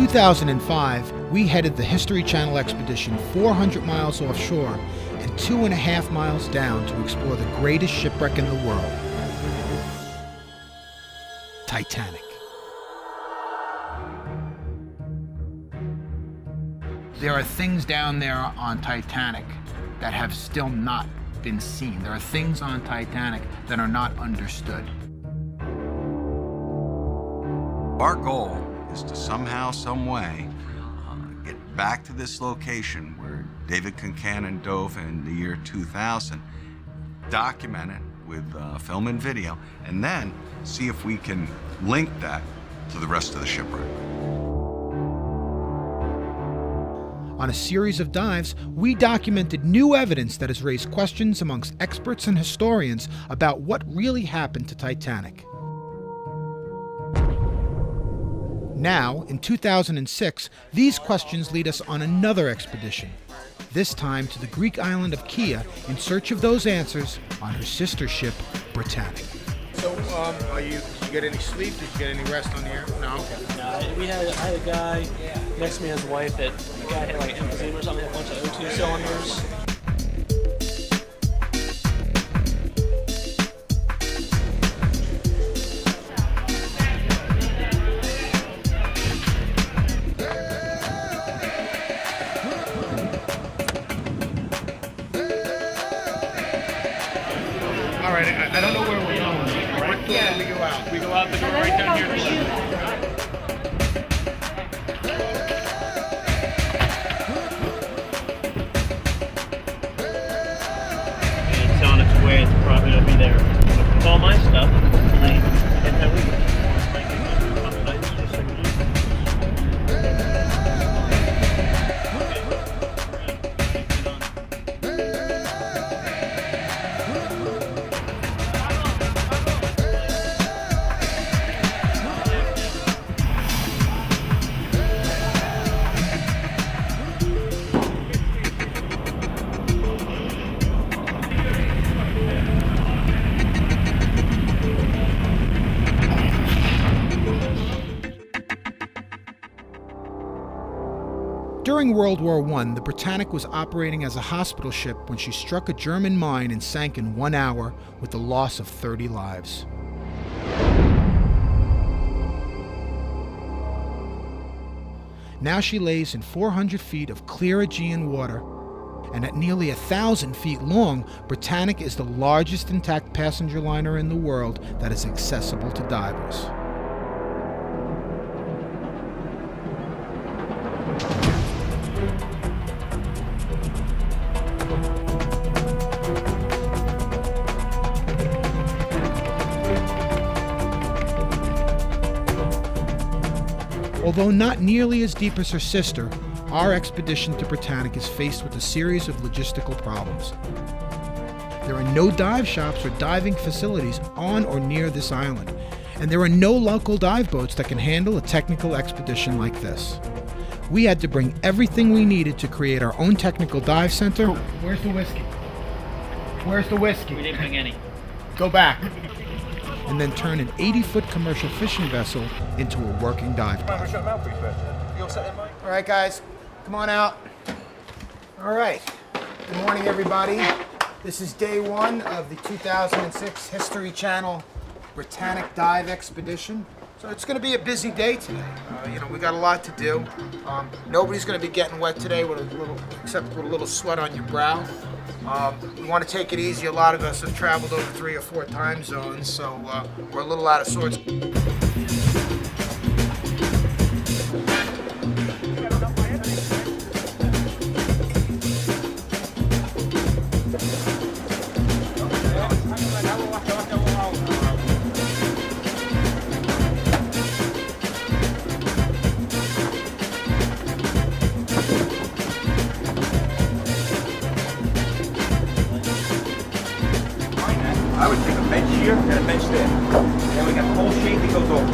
2005, we headed the History Channel expedition 400 miles offshore and 2.5 miles down to explore the greatest shipwreck in the world, Titanic. There are things down there on Titanic that have still not been seen. There are things on Titanic that are not understood. Our goal is to somehow, some way, get back to this location where David Concannon dove in the year 2000, document it with film and video, and then see if we can link that to the rest of the shipwreck. On a series of dives, we documented new evidence that has raised questions amongst experts and historians about what really happened to Titanic. Now, in 2006, these questions lead us on another expedition, this time to the Greek island of Kea in search of those answers on her sister ship, Britannic. So, did you get any sleep? Did you get any rest on the air? No? Okay. No, I had a guy next to me and his wife that the guy had like emphysema or something, a bunch of O2 cylinders. All right, I don't know where we're going. What door do we go out? We go out the door right down here to the left. It's on its way. It's probably going to be there. With all my stuff, hopefully, and then we During World War I, the Britannic was operating as a hospital ship when she struck a German mine and sank in 1 hour with the loss of 30 lives. Now she lays in 400 feet of clear Aegean water, and at nearly 1,000 feet long, Britannic is the largest intact passenger liner in the world that is accessible to divers. Although not nearly as deep as her sister, our expedition to Britannic is faced with a series of logistical problems. There are no dive shops or diving facilities on or near this island, and there are no local dive boats that can handle a technical expedition like this. We had to bring everything we needed to create our own technical dive center. Where's the whiskey? Where's the whiskey? We didn't bring any. Go back. And then turn an 80-foot commercial fishing vessel into a working dive bar. All right, guys, come on out. All right. Good morning, everybody. This is day one of the 2006 History Channel Britannic Dive Expedition. So it's going to be a busy day today. We got a lot to do. Nobody's going to be getting wet today, except with a little sweat on your brow. We want to take it easy. A lot of us have traveled over 3 or 4 time zones, so we're a little out of sorts. I would take a bench here and a bench there. And we got the whole sheet that goes over.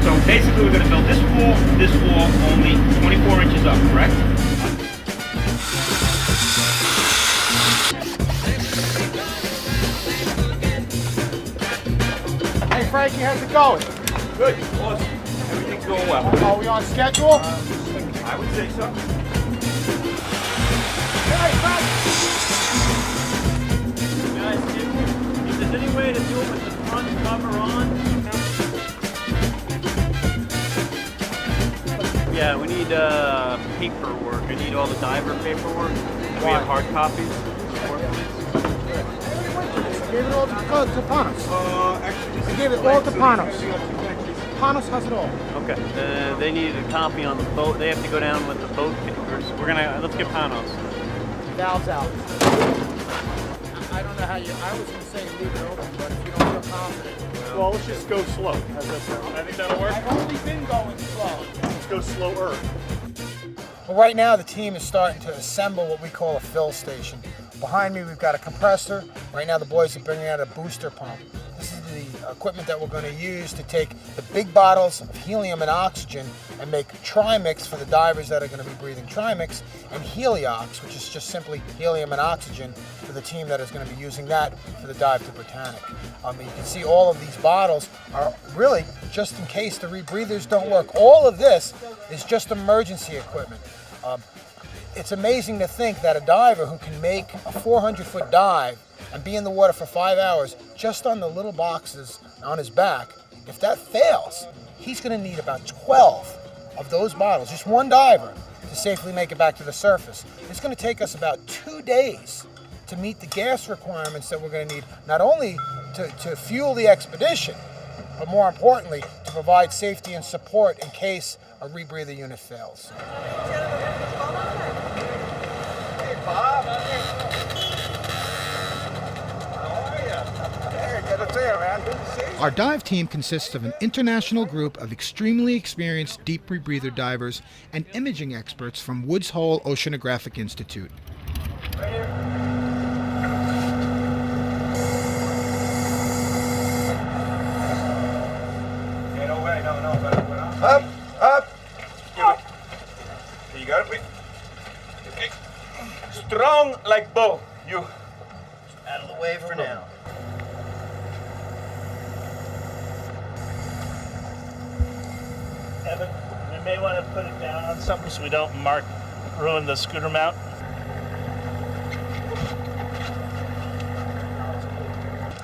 So basically we're going to build this wall only 24 inches up, correct? Hey Frankie, how's it going? Good, awesome. Everything's going well. Are we on schedule? I would say so. Guys, if there's any way to do it with the front cover on. Yeah, we need paperwork. I need all the diver paperwork. We have hard copies. I gave it all to Panos. Actually, I gave it all to Panos. Panos has it all. Okay. They need a copy on the boat. They have to go down with the boat papers. Let's get Panos. Valves out. I don't know how you. I was going to say leave it open, but if you don't feel confident. Well, let's just go slow. How's that sound? I think that'll work. I've only been going slow. Let's go slower. Well, right now the team is starting to assemble what we call a fill station. Behind me we've got a compressor. Right now the boys are bringing out a booster pump. This is the equipment that we're going to use to take the big bottles of helium and oxygen and make trimix for the divers that are going to be breathing trimix, and heliox, which is just simply helium and oxygen, for the team that is going to be using that for the dive to Britannic. You can see all of these bottles are really just in case the rebreathers don't work. All of this is just emergency equipment. It's amazing to think that a diver who can make a 400-foot dive and be in the water for 5 hours just on the little boxes on his back, if that fails, he's going to need about 12 of those bottles, just one diver, to safely make it back to the surface. It's going to take us about 2 days to meet the gas requirements that we're going to need, not only to fuel the expedition, but more importantly, to provide safety and support in case a rebreather unit fails. Our dive team consists of an international group of extremely experienced deep rebreather divers and imaging experts from Woods Hole Oceanographic Institute. Up, up. You got it. Okay. Strong like bow. You. Out of the way for now. Evan, we may want to put it down on something so we don't ruin the scooter mount.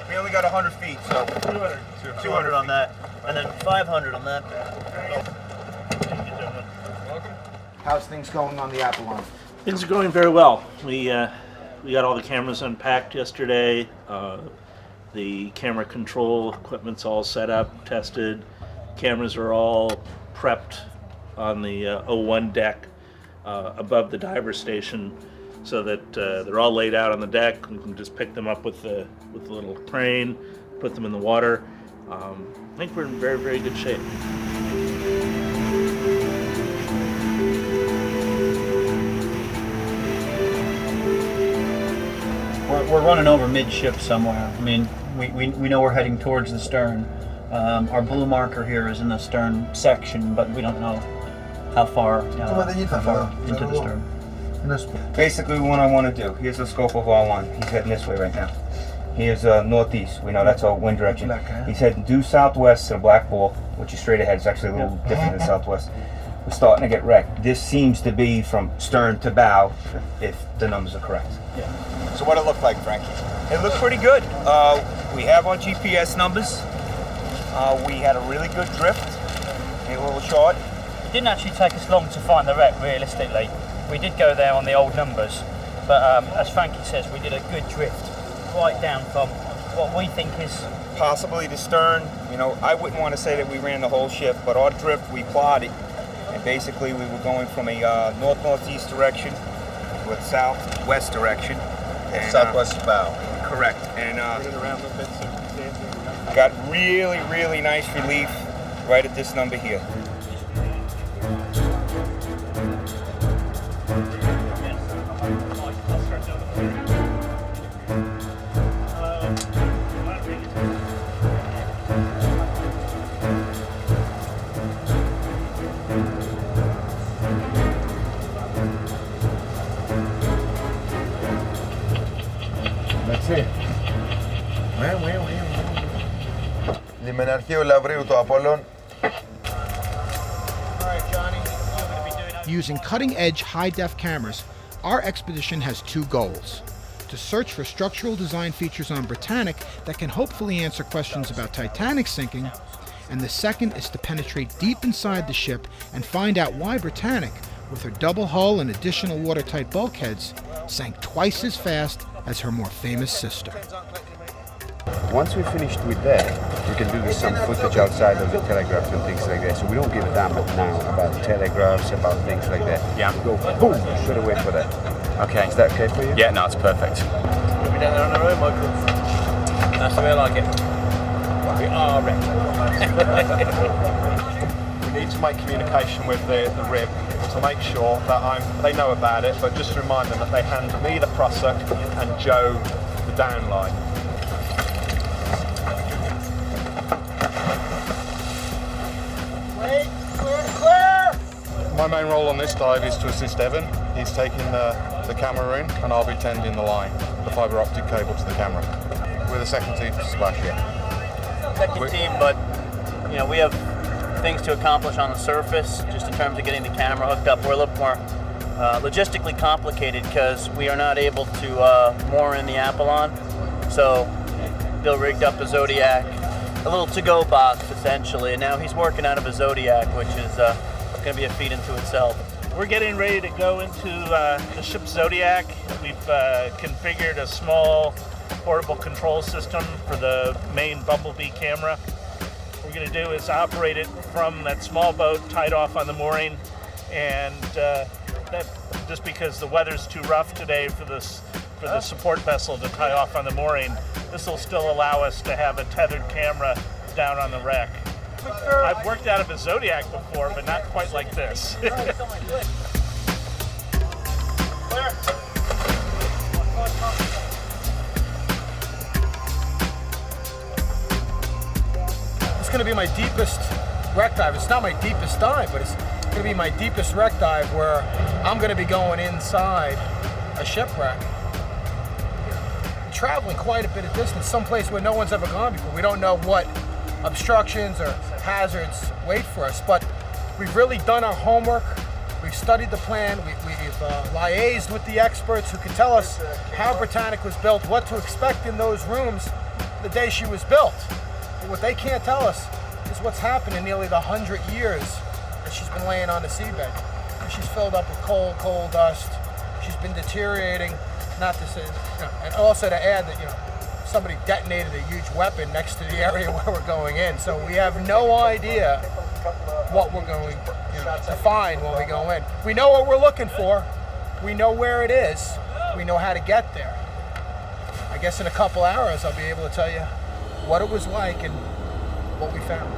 We only got 100 feet, so 200 on that, and then 500 on that. How's things going on the Apollon? Things are going very well. We got all the cameras unpacked yesterday. The camera control equipment's all set up, tested. Cameras are all prepped on the O1 deck above the diver station, so that they're all laid out on the deck. We can just pick them up with the little crane, put them in the water. I think we're in very, very good shape. We're running over midship somewhere. I mean, we know we're heading towards the stern. Our blue marker here is in the stern section, but we don't know how far into the stern. basically what I want to do. Here's the scope of R1. He's heading this way right now. Here's northeast. We know that's our wind direction. He's heading due southwest to the black ball, which is straight ahead. It's actually a little different than southwest. We're starting to get wrecked. This seems to be from stern to bow, if the numbers are correct. Yeah. So what it look like, Frankie? It looked pretty good. We have our GPS numbers. We had a really good drift. A little short. It didn't actually take us long to find the wreck, realistically. We did go there on the old numbers, but as Frankie says, we did a good drift right down from what we think is possibly the stern. You know, I wouldn't want to say that we ran the whole ship, but our drift we plotted, and basically we were going from a north-northeast direction to a southwest direction. And, southwest bow. Correct. And got really, really nice relief right at this number here. That's it. Λιμεναρχείο Λαβρίου το Απόλλων. Using cutting-edge high-def cameras, our expedition has two goals: to search for structural design features on Britannic that can hopefully answer questions about Titanic sinking, and the second is to penetrate deep inside the ship and find out why Britannic, with her double hull and additional watertight bulkheads, sank twice as fast as her more famous sister. Once we're finished with that, we can do some footage outside of the telegraphs and things like that. So we don't give a damn now about telegraphs, about things like that. Yeah. Go boom straight away for that. Okay. Is that okay for you? Yeah, no, it's perfect. We'll be down there on the road, Michael. That's the way I like it. We are ready. We need to make communication with the rib to make sure that they know about it, but just to remind them that they hand me the prussock and Joe the downline. Wait, clear! My main role on this dive is to assist Evan. He's taking the camera in, and I'll be tending the line, the fibre optic cable to the camera. We're the second team to splash here. Second team, but you know, we have things to accomplish on the surface, just in terms of getting the camera hooked up. We're a little more logistically complicated because we are not able to moor in the Apollon. So Bill rigged up a Zodiac, a little to-go box essentially, and now he's working out of a Zodiac, which is going to be a feat into itself. We're getting ready to go into the ship's Zodiac. We've configured a small portable control system for the main Bumblebee camera. What we're going to do is operate it from that small boat tied off on the mooring, and that just because the weather's too rough today for the support vessel to tie off on the mooring, this will still allow us to have a tethered camera down on the wreck. I've worked out of a Zodiac before, but not quite like this. It's going to be my deepest wreck dive. It's not my deepest dive, but it's going to be my deepest wreck dive where I'm going to be going inside a shipwreck. Traveling quite a bit of distance, someplace where no one's ever gone before. We don't know what obstructions or hazards wait for us, but we've really done our homework. We've studied the plan. We've liaised with the experts who can tell us how Britannic was built, what to expect in those rooms the day she was built. But what they can't tell us is what's happened in nearly the 100 years that she's been laying on the seabed. She's filled up with coal dust. She's been deteriorating, not to say, and also to add that, somebody detonated a huge weapon next to the area where we're going in. So we have no idea what we're going to find when we go in. We know what we're looking for. We know where it is. We know how to get there. I guess in a couple hours I'll be able to tell you what it was like and what we found.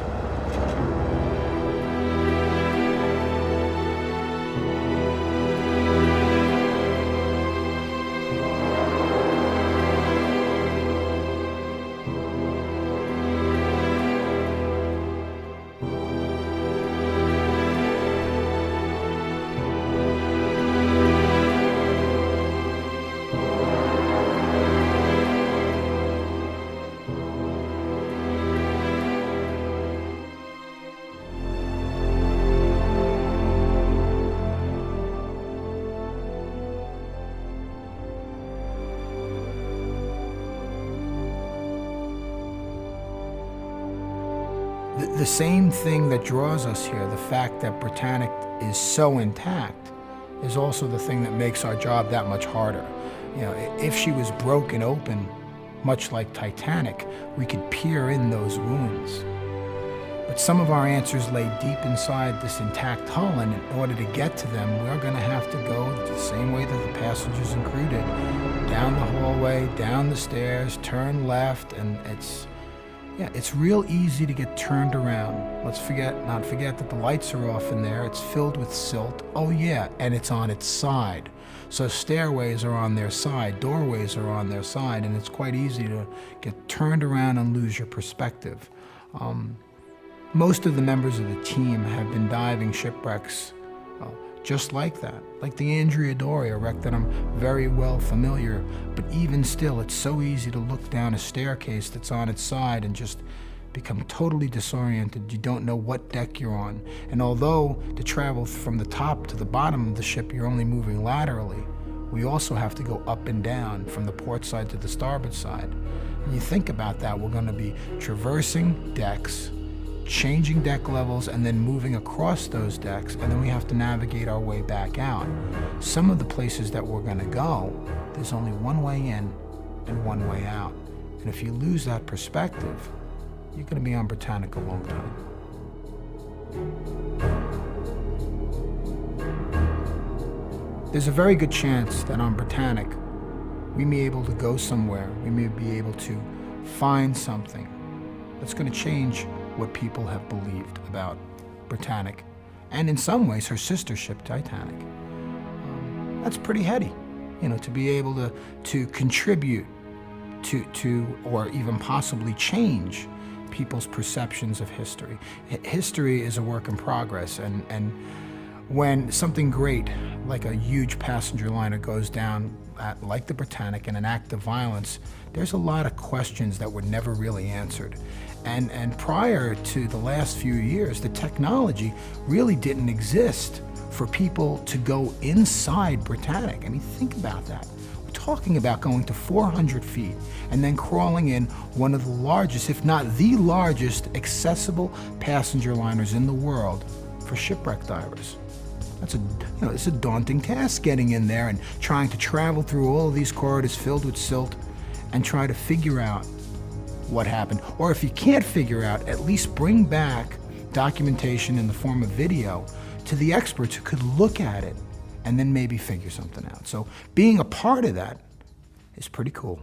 The same thing that draws us here, the fact that Britannic is so intact, is also the thing that makes our job that much harder. If she was broken open, much like Titanic, we could peer in those ruins. But some of our answers lay deep inside this intact hull, and in order to get to them, we're going to have to go the same way that the passengers and crew did. Down the hallway, down the stairs, turn left, and it's real easy to get turned around. Let's not forget that the lights are off in there. It's filled with silt. Oh yeah, and it's on its side. So stairways are on their side, doorways are on their side, and it's quite easy to get turned around and lose your perspective. Most of the members of the team have been diving shipwrecks just like that, like the Andrea Doria wreck that I'm very well familiar, but even still, it's so easy to look down a staircase that's on its side and just become totally disoriented. You don't know what deck you're on. And although to travel from the top to the bottom of the ship, you're only moving laterally, we also have to go up and down from the port side to the starboard side. And you think about that, we're going to be traversing decks, changing deck levels, and then moving across those decks, and then we have to navigate our way back out. Some of the places that we're going to go, there's only one way in and one way out. And if you lose that perspective, you're going to be on Britannic a long time. There's a very good chance that on Britannic, we may be able to go somewhere, we may be able to find something that's going to change what people have believed about Britannic, and in some ways her sister ship Titanic. That's pretty heady, you know, to be able to contribute to or even possibly change people's perceptions of history. History is a work in progress, and when something great like a huge passenger liner goes down like the Britannic in an act of violence, there's a lot of questions that were never really answered. And prior to the last few years, the technology really didn't exist for people to go inside Britannic. I mean, think about that. We're talking about going to 400 feet and then crawling in one of the largest, if not the largest, accessible passenger liners in the world for shipwreck divers. It's a daunting task getting in there and trying to travel through all of these corridors filled with silt and try to figure out what happened. Or if you can't figure out, at least bring back documentation in the form of video to the experts who could look at it and then maybe figure something out. So being a part of that is pretty cool.